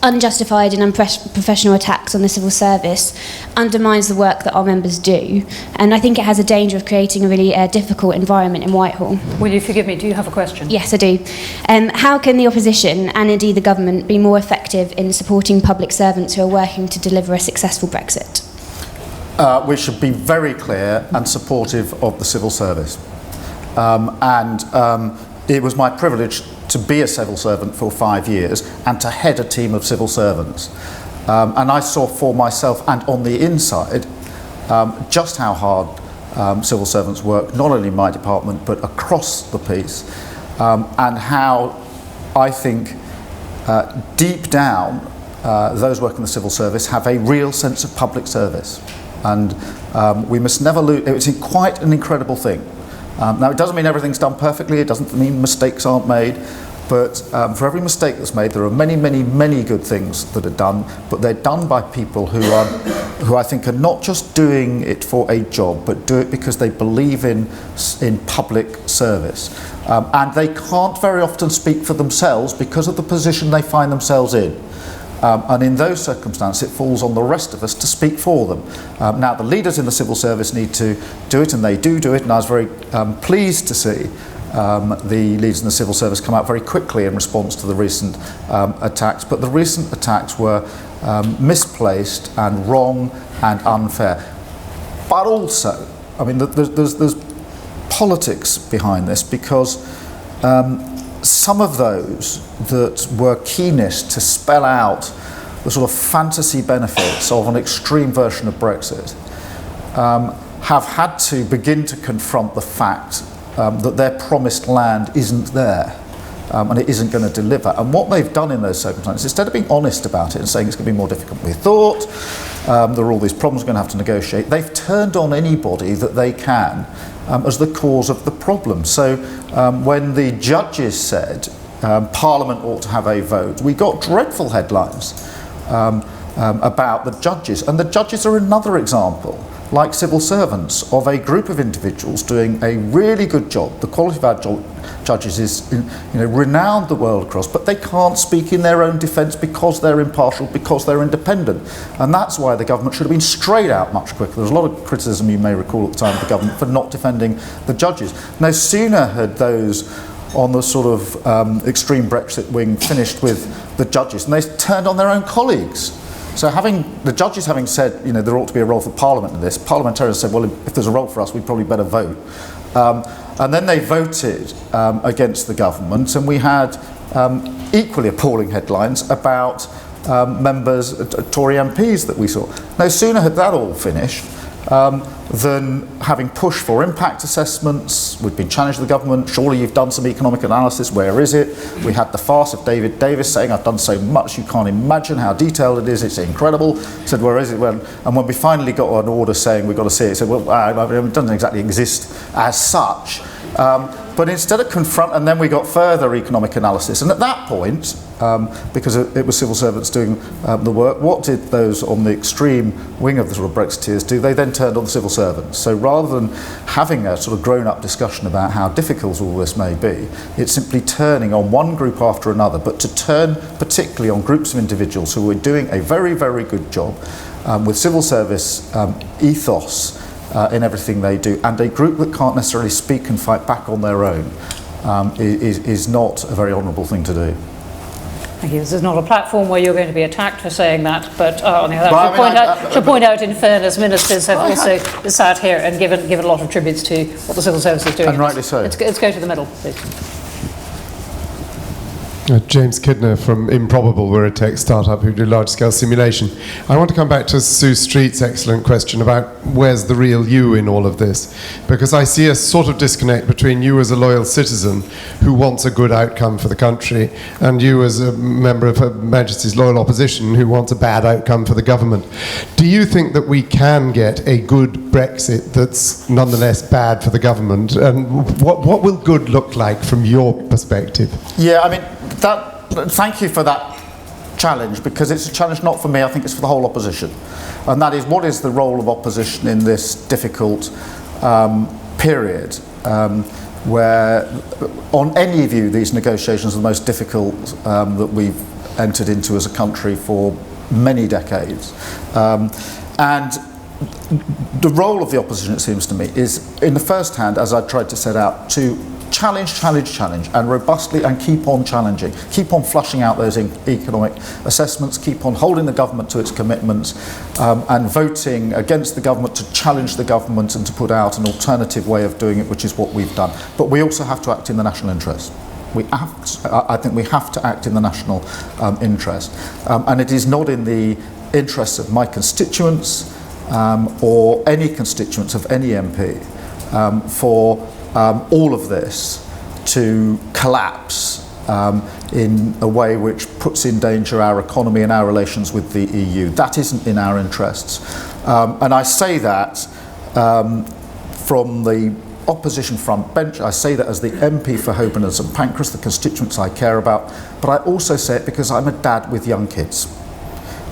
Unjustified and unprofessional attacks on the civil service undermines the work that our members do, and I think it has a danger of creating a really difficult environment in Whitehall. Will you forgive me, do you have a question? Yes, I do. How can the opposition, and indeed the government, be more effective in supporting public servants who are working to deliver a successful Brexit? We should be very clear and supportive of the civil service. It was my privilege to be a civil servant for 5 years and to head a team of civil servants. And I saw for myself and on the inside just how hard civil servants work, not only in my department but across the piece, and how I think deep down those working in the civil service have a real sense of public service. And we must never lose. It's quite an incredible thing. Now, it doesn't mean everything's done perfectly, it doesn't mean mistakes aren't made, but for every mistake that's made, there are many, many, many good things that are done, but they're done by people who I think are not just doing it for a job, but do it because they believe in public service. And they can't very often speak for themselves because of the position they find themselves in. And in those circumstances, it falls on the rest of us to speak for them. Now, the leaders in the civil service need to do it, and they do it, and I was very pleased to see the leaders in the civil service come out very quickly in response to the recent attacks. But the recent attacks were misplaced and wrong and unfair. But also, I mean, there's politics behind this, because some of those that were keenest to spell out the sort of fantasy benefits of an extreme version of Brexit have had to begin to confront the fact that their promised land isn't there and it isn't going to deliver. And what they've done in those circumstances, instead of being honest about it and saying it's going to be more difficult than we thought, there are all these problems we're going to have to negotiate, they've turned on anybody that they can as the cause of the problem. So when the judges said Parliament ought to have a vote, we got dreadful headlines about the judges. And the judges are another example, like civil servants, of a group of individuals doing a really good job. The quality of our judges is renowned the world across, but they can't speak in their own defence because they're impartial, because they're independent. And that's why the government should have been straight out much quicker. There was a lot of criticism, you may recall, at the time of the government for not defending the judges. No sooner had those on the sort of extreme Brexit wing finished with the judges, and they turned on their own colleagues. So the judges having said, there ought to be a role for Parliament in this, parliamentarians said, well, if there's a role for us, we'd probably better vote. And then they voted against the government, and we had equally appalling headlines about members, Tory MPs that we saw. No sooner had that all finished than having pushed for impact assessments. We'd been challenged to the government, surely you've done some economic analysis, where is it? We had the farce of David Davis saying, I've done so much, you can't imagine how detailed it is, it's incredible. Said, where is it? And when we finally got an order saying we've got to see it, he said, well, it doesn't exactly exist as such. But instead of and then we got further economic analysis. And at that point, because it was civil servants doing the work, what did those on the extreme wing of the sort of Brexiteers do? They then turned on the civil servants. So rather than having a sort of grown-up discussion about how difficult all this may be, it's simply turning on one group after another, but to turn particularly on groups of individuals who were doing a very, very good job with civil service ethos in everything they do, and a group that can't necessarily speak and fight back on their own is not a very honourable thing to do. Thank you. This is not a platform where you're going to be attacked for saying that, but on the other hand, I should point out, in fairness, ministers have also sat here and given a lot of tributes to what the civil service is doing. And rightly so. Let's go to the middle, please. James Kidner from Improbable. We're a tech startup who do large-scale simulation. I want to come back to Sue Street's excellent question about where's the real you in all of this, because I see a sort of disconnect between you as a loyal citizen who wants a good outcome for the country and you as a member of Her Majesty's loyal opposition who wants a bad outcome for the government. Do you think that we can get a good Brexit that's nonetheless bad for the government? And what will good look like from your perspective? Yeah, I mean, thank you for that challenge, because it's a challenge not for me, I think it's for the whole opposition. And that is, what is the role of opposition in this difficult period where, on any view, these negotiations are the most difficult that we've entered into as a country for many decades. And the role of the opposition, it seems to me, is, in the first hand, as I tried to set out, to challenge, and robustly, and keep on challenging, keep on flushing out those economic assessments, keep on holding the government to its commitments, and voting against the government to challenge the government and to put out an alternative way of doing it, which is what we've done. But we also have to act in the national interest. I think we have to act in the national interest. And it is not in the interests of my constituents or any constituents of any MP for all of this to collapse in a way which puts in danger our economy and our relations with the EU. That isn't in our interests. And I say that from the opposition front bench. I say that as the MP for Holborn and St Pancras, the constituents I care about, but I also say it because I'm a dad with young kids.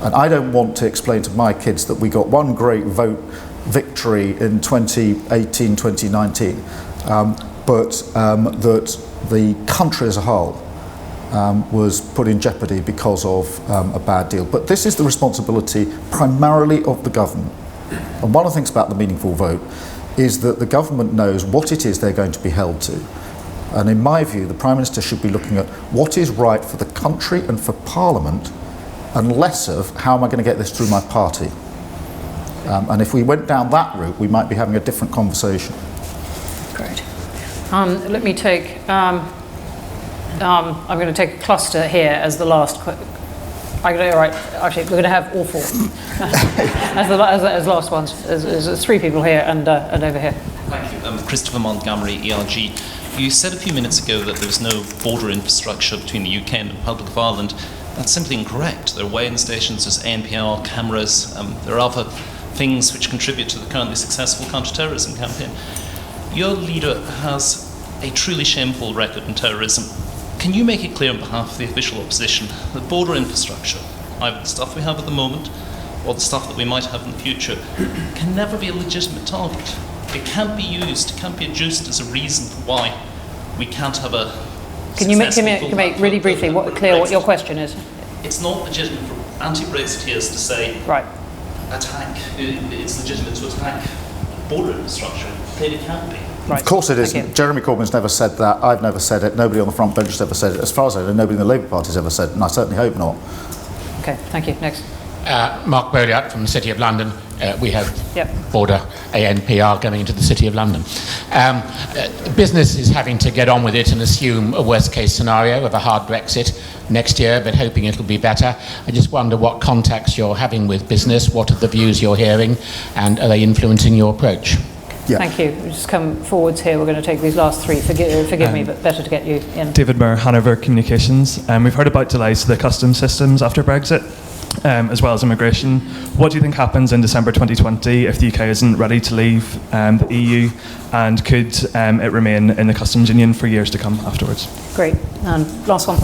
And I don't want to explain to my kids that we got one great vote victory in 2018, 2019, but that the country as a whole was put in jeopardy because of a bad deal. But this is the responsibility primarily of the government. And one of the things about the meaningful vote is that the government knows what it is they're going to be held to. And in my view, the Prime Minister should be looking at what is right for the country and for Parliament, and less of how am I going to get this through my party. And if we went down that route, we might be having a different conversation. Great. Let me take, I'm going to take a cluster here as the last actually, we're going to have all four as last ones. There's three people here and over here. Thank you. Christopher Montgomery, ERG. You said a few minutes ago that there was no border infrastructure between the UK and the Republic of Ireland. That's simply incorrect. There are weighing stations, there's ANPR, cameras, there are other things which contribute to the currently successful counter-terrorism campaign. Your leader has a truly shameful record in terrorism. Can you make it clear on behalf of the official opposition that border infrastructure, either the stuff we have at the moment or the stuff that we might have in the future, can never be a legitimate target? It can't be used, it can't be adduced as a reason for why we can't have a Can you make really briefly clear what your question is? It's not legitimate for anti-Brexiteers to say, right, attack, it's legitimate to attack border infrastructure. It clearly can't be. Right. Of course it isn't. Jeremy Corbyn's never said that. I've never said it. Nobody on the front bench has ever said it. As far as I know, nobody in the Labour Party has ever said it, and I certainly hope not. Okay, thank you. Next. Mark Boliat from the City of London. We have border ANPR going into the City of London. Business is having to get on with it and assume a worst-case scenario of a hard Brexit next year, but hoping it'll be better. I just wonder what contacts you're having with business, what are the views you're hearing, and are they influencing your approach? Yeah. Thank you. We'll just come forwards here. We're going to take these last three. Forgive me, but better to get you in. David Moore, Hanover Communications. We've heard about delays to the customs systems after Brexit, as well as immigration. What do you think happens in December 2020 if the UK isn't ready to leave the EU, and could it remain in the customs union for years to come afterwards? Great. And last one.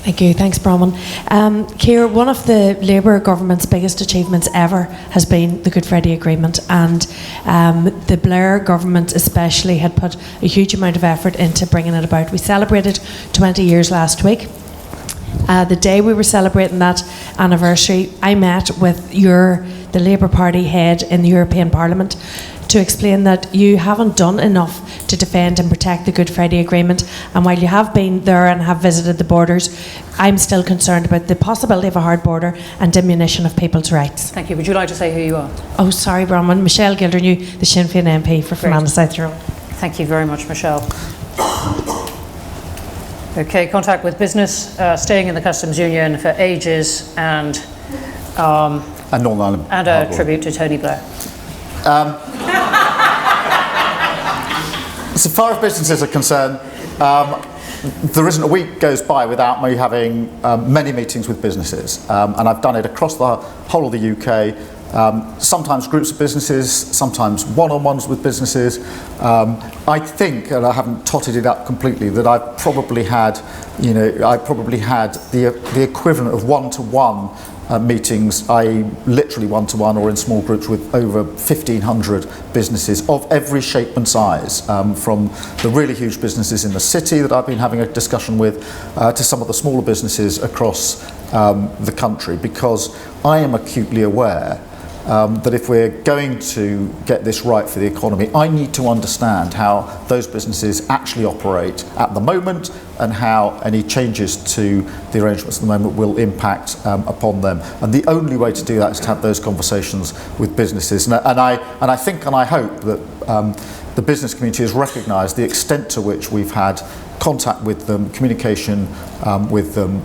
Thank you. Thanks, Bronwen. Keir, one of the Labour government's biggest achievements ever has been the Good Friday Agreement, and the Blair government especially had put a huge amount of effort into bringing it about. We celebrated 20 years last week. The day we were celebrating that anniversary, I met with the Labour Party head in the European Parliament to explain that you haven't done enough to defend and protect the Good Friday Agreement, and while you have been there and have visited the borders, I'm still concerned about the possibility of a hard border and diminution of people's rights. Thank you. Would you like to say who you are? Oh, sorry, Bronwen. Michelle Gildernew, the Sinn Féin MP for Fermanagh South Tyrone. Thank you very much, Michelle. Okay, contact with business, staying in the customs union for ages, and Northern Ireland. And a tribute to Tony Blair. So far as businesses are concerned, there isn't a week goes by without me having many meetings with businesses, and I've done it across the whole of the UK. Sometimes groups of businesses, sometimes one-on-ones with businesses. I think, and I haven't totted it up completely, that I've probably had, the equivalent of one-to-one meetings, i.e. literally one-to-one or in small groups with over 1,500 businesses of every shape and size, from the really huge businesses in the city that I've been having a discussion with to some of the smaller businesses across the country, because I am acutely aware that if we're going to get this right for the economy, I need to understand how those businesses actually operate at the moment and how any changes to the arrangements at the moment will impact upon them. And the only way to do that is to have those conversations with businesses. And I think and I hope that the business community has recognised the extent to which we've had contact with them, communication with them,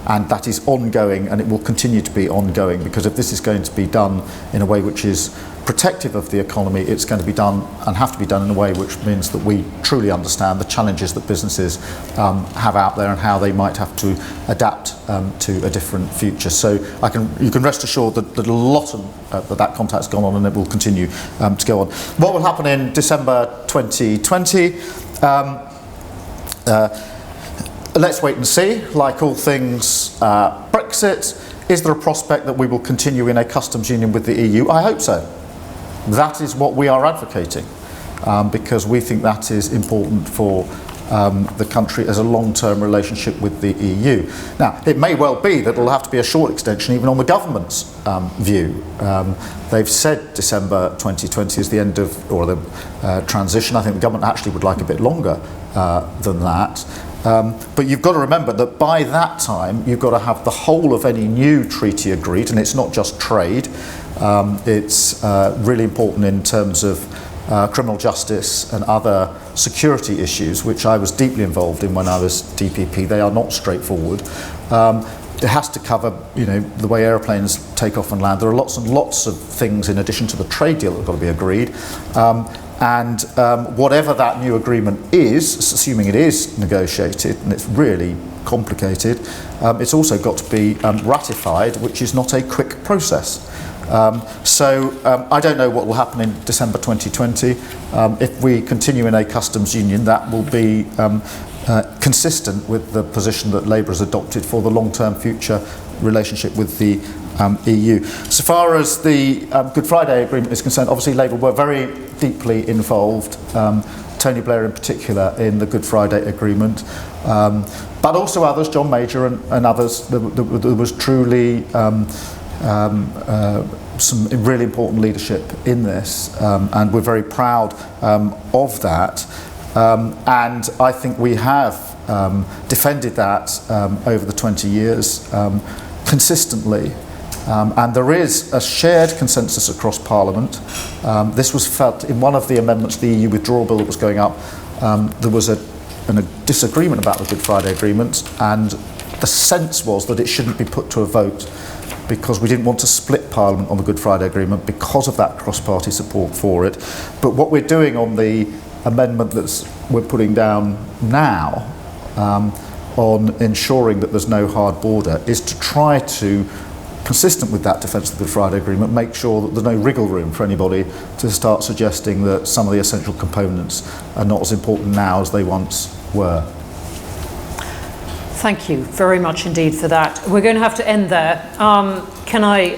and that is ongoing, and it will continue to be ongoing, because if this is going to be done in a way which is protective of the economy, it's going to be done and have to be done in a way which means that we truly understand the challenges that businesses have out there and how they might have to adapt to a different future. So you can rest assured that a lot of that contact's gone on, and it will continue to go on. What will happen in December 2020? Let's wait and see. Like all things Brexit, is there a prospect that we will continue in a customs union with the EU? I hope so. That is what we are advocating, because we think that is important for the country as a long-term relationship with the EU. Now, it may well be that it will have to be a short extension even on the government's view. They've said December 2020 is the end of, or the transition. I think the government actually would like a bit longer than that. But you've got to remember that by that time you've got to have the whole of any new treaty agreed, and it's not just trade. It's really important in terms of criminal justice and other security issues, which I was deeply involved in when I was DPP. They are not straightforward. It has to cover, the way aeroplanes take off and land. There are lots and lots of things in addition to the trade deal that have got to be agreed. And whatever that new agreement is, assuming it is negotiated, and it's really complicated, it's also got to be ratified, which is not a quick process. So I don't know what will happen in December 2020. If we continue in a customs union, that will be consistent with the position that Labour has adopted for the long-term future relationship with the EU. So far as the Good Friday Agreement is concerned, obviously Labour were very deeply involved, Tony Blair in particular, in the Good Friday Agreement, but also others, John Major and others. There was truly some really important leadership in this, and we're very proud of that. And I think we have defended that over the 20 years consistently. And there is a shared consensus across Parliament. This was felt in one of the amendments to the EU withdrawal bill that was going up. There was a disagreement about the Good Friday Agreement, and the sense was that it shouldn't be put to a vote because we didn't want to split Parliament on the Good Friday Agreement because of that cross-party support for it. But what we're doing on the amendment that we're putting down now on ensuring that there's no hard border is to try to, consistent with that defence of the Good Friday Agreement, make sure that there's no wriggle room for anybody to start suggesting that some of the essential components are not as important now as they once were. Thank you very much indeed for that. We're going to have to end there. Can I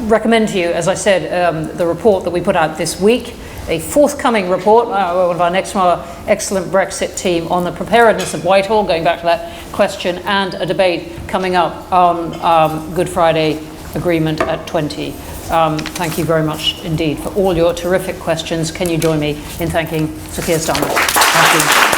recommend to you, as I said, the report that we put out this week, a forthcoming report, one of our next excellent Brexit team on the preparedness of Whitehall, going back to that question, and a debate coming up on Good Friday Agreement at 20. Thank you very much indeed for all your terrific questions. Can you join me in thanking Sir Keir Starmer? Thank you.